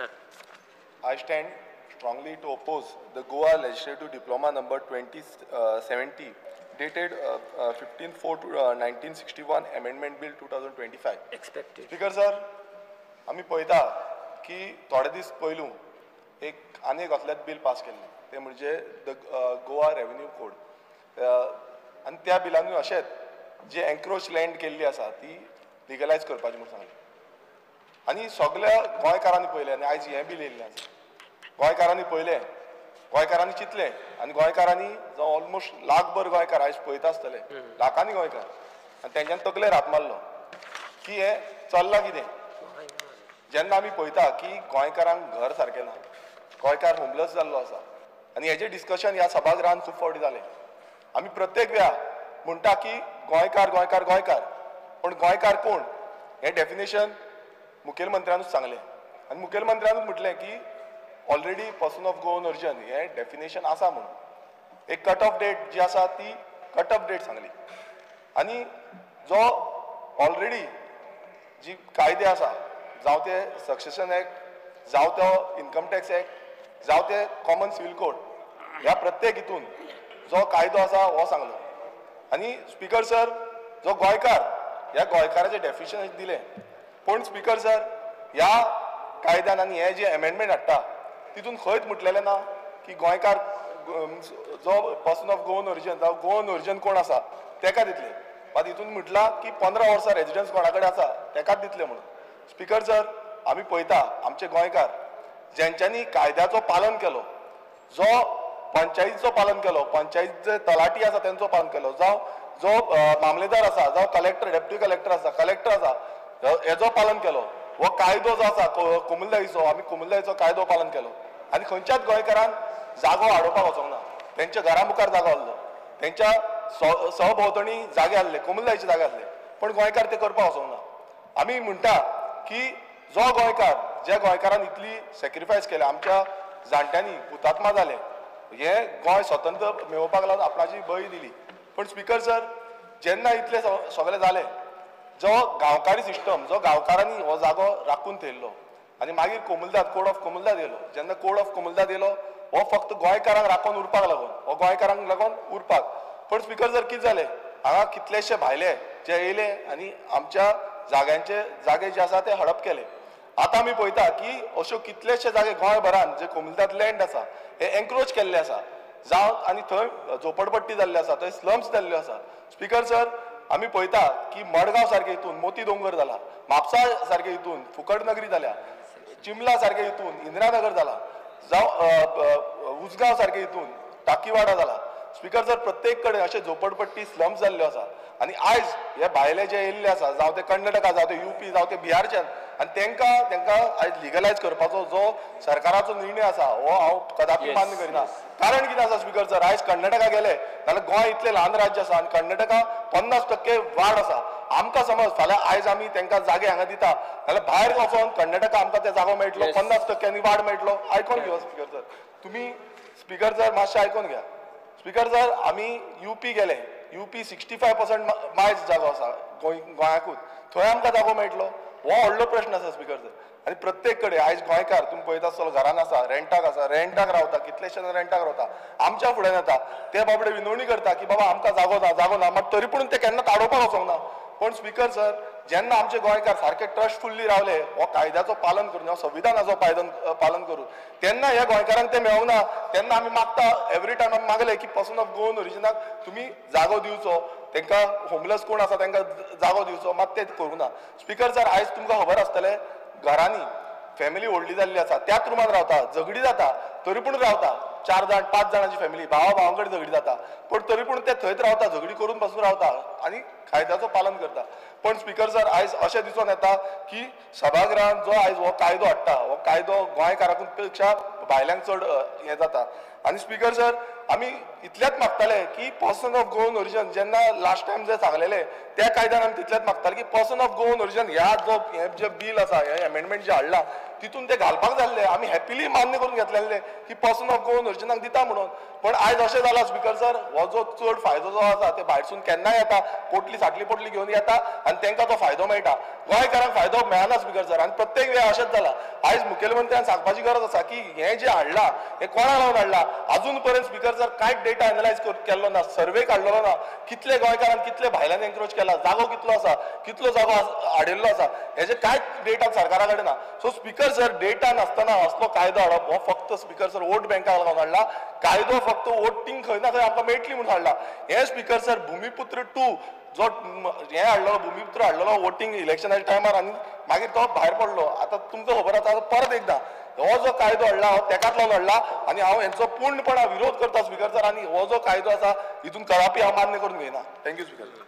Sir. I stand strongly to oppose the Goa Legislative Diploma number 2070 dated 15/4/1961 Amendment Bill 2025. Expected. Speaker sir, आम्ही पळयता की थोडे दीस पयलू एक आनी एक असलेच बिल पास केल्लें तें म्हणजे द गोवा रेव्हेन्यू कोड आनी त्या बिलानूय अशेंच जे एन्क्रोच लँड केल्ली आसा ती लिगलायज करपाची म्हणून सांगलें आनी सगळ्या गोंयकारांनी पळयलें आनी आयज हें बिल येयल्लें आसा गोंयकारांनी पळयलें गोंयकारांनी चिंतलें आनी गोंयकारांनी जो ऑलमोस्ट लाखभर गोंयकार आयज पळयता आसतले लाखांनी गोंयकार आनी तेंच्यान तकलेर हात मारलो की हें चल्लां कितें जेन्ना आमी पळयता की गोंयकारांक घर सारकें ना गोंयकार होमलस जाल्लो आसा आनी हेजें डिस्कशन ह्या सभागृहांत खूब फावटी जालें आमी प्रत्येक वेळा म्हणटा की गोंयकार गोंयकार गोंयकार पण गोंयकार कोण हें डेफिनेशन मुखेलमंत्र्यानूच सांगलें आनी मुखेलमंत्र्यानूच म्हटलें की already person of Goan origin हें डेफिनेशन आसा म्हणून एक कट ऑफ डेट जी आसा ती कट ऑफ डेट सांगली आनी जो ऑलरेडी जी कायदे आसा जावं ते सक्सेशन एक्ट जावं तो इन्कम टॅक्स एक्ट जावं ते कॉमन सिवील कोड ह्या प्रत्येक हितून जो कायदो आसा हो सांगलो आनी स्पीकर सर जो गोंयकार ह्या गोंयकाराचें डेफिनेशन दिलें पूण स्पीकर सर ह्या कायद्यान आनी हे जे एमेंडमेंट हाडटा तितून खंयच म्हटलेलें ना की गोंयकार जो पर्सन ऑफ गोवन ओरिजिन जावं गोवन ओरिजिन कोण आसा तेका दितले मात हितून म्हटलां की 15 वर्सां रेजिडन्स कोणा कडेन आसा तेकाच दितले म्हणून स्पीकर सर आमी पळयता आमचे गोंयकार जेंच्यांनी कायद्याचो पालन केलो जो पंचायतीचो पालन केलो पंचायतीचे तलाटी आसा तेंचो पालन केलो जावं जो मामलेदार आसा जावं कलेक्टर डेप्युटी कलेक्टर आसा कलेक्टर आसा हेजो पालन केलो हो कायदो जो आसा कोमुलदायीचो आमी कोमुलदायीचो कायदो पालन केलो आनी खंयच्याच गोंयकारान जागो हाडोवपाक वचोंक ना तेंच्या घरा मुखार जागो आहलो तेंच्या सहभोंवतणी जागे आहले कोमुलदायीचे जागे आहले पण गोंयकार ते करपाक वचोंक ना आमी म्हणटा की जो गोंयकार ज्या गोंयकारान इतली सॅक्रिफायस केल्या आमच्या जाणट्यांनी हुतात्मा जाले हे गोंय स्वतंत्र मेळोवपाक लागून आपणाची बळी दिली पण स्पीकर सर जेन्ना इतले सगळें जालें जो गांवकारी सिस्टम जो गांवकारांनी हो जागो राखून थेयल्लो आनी मागीर कोमुलदाद कोड ऑफ कोमुलदाद येयलो जेन्ना कोड ऑफ कोमुलदाद येयलो हो फक्त गोंयकारांक राखून उरपाक लागून हो गोंयकारांक लागून उरपाक पण स्पीकर सर कितें जालें हांगा कितलेशे भायले जे येयले आनी आमच्या जाग्यांचे जागे जे आसा ते हडप केले आतां आमी पळयता की अश्यो कितलेशे जागे गोंयभरान जे कोमुलदाद लँड आसा हे एन्क्रोच केल्ले आसा जावं आनी थंय झोपडपट्टी जाल्ली आसा थंय स्लम्स जाल्ल्यो आसा स्पीकर सर आमी पळयता की मडगांव सारके हितून मोती दोंगर जाला म्हापसा सारके हितून फुकट नगरी जाल्या चिंबला सारके हितून इंदिरानगर जाला जावं उजगांव सारके हितून टाकीवाडा जाला स्पीकर सर प्रत्येक कडेन अशे झोपडपट्टी स्लम्स जाल्ल्यो आसा आनी आयज हे भायले जे येयल्ले आसा जावं ते कर्नाटका जावं ते UP जावं ते बिहारच्यान आनी तेंकां आयज लिगलायज करपाचो जो सरकाराचो निर्णय आसा हो हांव कदापि मान्य करिना कारण कितें आसा स्पीकर सर आयज कर्नाटका गेले जाल्यार गोंय इतलें ल्हान राज्य आसा आनी कर्नाटका 50% वाड आसा आमकां समज फाल्यां आयज आमी तेंकां जागे हांगा दिता जाल्यार भायर वचोन कर्नाटका आमकां ते जागो मेळटलो 50% वाड मेळटलो आयकोन घेवं स्पीकर सर तुमी स्पीकर सर मातशें आयकोन घ्या स्पीकर सर आमी UP गेले UP 65% मायज जागो आसा गोंयाकूच थंय आमकां जागो मेळटलो हो व्हडलो प्रश्न आसा स्पीकर सर आनी प्रत्येक कडेन आयज गोंयकार तुमी पळयता आसतलो घरान आसा रेंटाक रावता कितलेशे जाण रेंटाक रावता आमच्या फुड्यान येता ते बाबडे विनवणी करता की बाबा आमकां जागो ना मात तरी पूण ते केन्ना काडोवपाक वचोंक ना पण स्पीकर सर जेन्ना आमचे गोंयकार सारके ट्रस्टफुल्ली रावले हो कायद्याचो पालन करून हो संविधानाचो पालन करून तेन्ना ह्या गोंयकारांक ते मेळोंक ना तेन्ना आमी मागता एवरी टायम आमी मागले की पर्सन ऑफ गोवन ओरिजिनाक तुमी जागो दिवचो तेंकां होमलेस कोण आसा तेंकां जागो दिवचो मात ते करूं ना स्पीकर सर आयज तुमकां खबर आसतलें घरांनी फॅमिली व्हडली जाल्ली आसा त्याच रुमान रावता झगडी जाता तरी पूण रावता 4 जाण 5 जाणांची फॅमिली भावा कडेन झगडी जाता पण तरी पूण ते थंयच रावता झगडी करून पासून रावता आनी कायद्याचो पालन करता पण स्पीकर सर आयज अशें दिसून येता की सभागृहांत जो आयज हो कायदो हाडटा हो कायदो गोंयकारांकून पेक्षा भायल्यांक चड हें जाता आनी स्पीकर सर आमी इतलेंच मागताले की पर्सन ऑफ गोवन ओरिजिन जेन्ना लास्ट टायम जे सांगलेले त्या कायद्यान आमी तितलेंच मागताले की पर्सन ऑफ गोवन ओरिजिन ह्या जो हे जे बील आसा हे एमेंडमेंट जे हाडला तितून ते घालपाक जाल्ले आमी हॅपिली मान्य करून घेतलेले की पर्सन ऑफ गोवन ओरिजिनाक दिता म्हणून. पण आयज अशें जाला स्पिकर सर, हो जो चड फायदो जो आसा ते भायरसून केन्नाय येता, पोटली साटली पोटली घेवन येता आनी तांकां तो फायदो मेळटा. गोंयकारांक फायदो मेळना स्पिकर सर. आनी प्रत्येक वेळ अशेंच जाला. आयज मुखेलमंत्र्यान सांगपाची गरज आसा की हें जें हाडलां हें कोणा लागून हाडलां. अजून पर्यंत स्पिकर सर कांयच डेटा एनालायज केल्लो ना, सर्वे काडलेलो ना. कितले गोंयकारांक कितले भायल्यान एन्क्रोच केला, जागो कितलो आसा, कितलो जागो हाडिल्लो आसा, हेजे कांयच डेटा सरकारा कडेन ना. सो स्पिकर सर, डेटा नासतना असलो कायदो हाडप हो फक्त स्पिकर सर वोट बँकाक लागून हाडला. कायदो फक्त वोटींग खंय ना खंय आमकां मेळटली म्हणून हाडला. हे स्पिकर सर भुमिपुत्र 2 जो हे हाडलो, भुमिपुत्र हाडलेलो वोटींग इलेक्शनाच्या टायमार आनी मागीर तो भायर पडलो. आतां तुमकां खबर आसा परत एकदां हो जो कायदो हाडला हो तेकाच लागून हाडला. आनी हांव हेंचो पूर्णपणान विरोध करता स्पिकर सर. आनी हो जो कायदो आसा हितून कळापी हांव मान्य करून घेयना. Thank you speaker sir.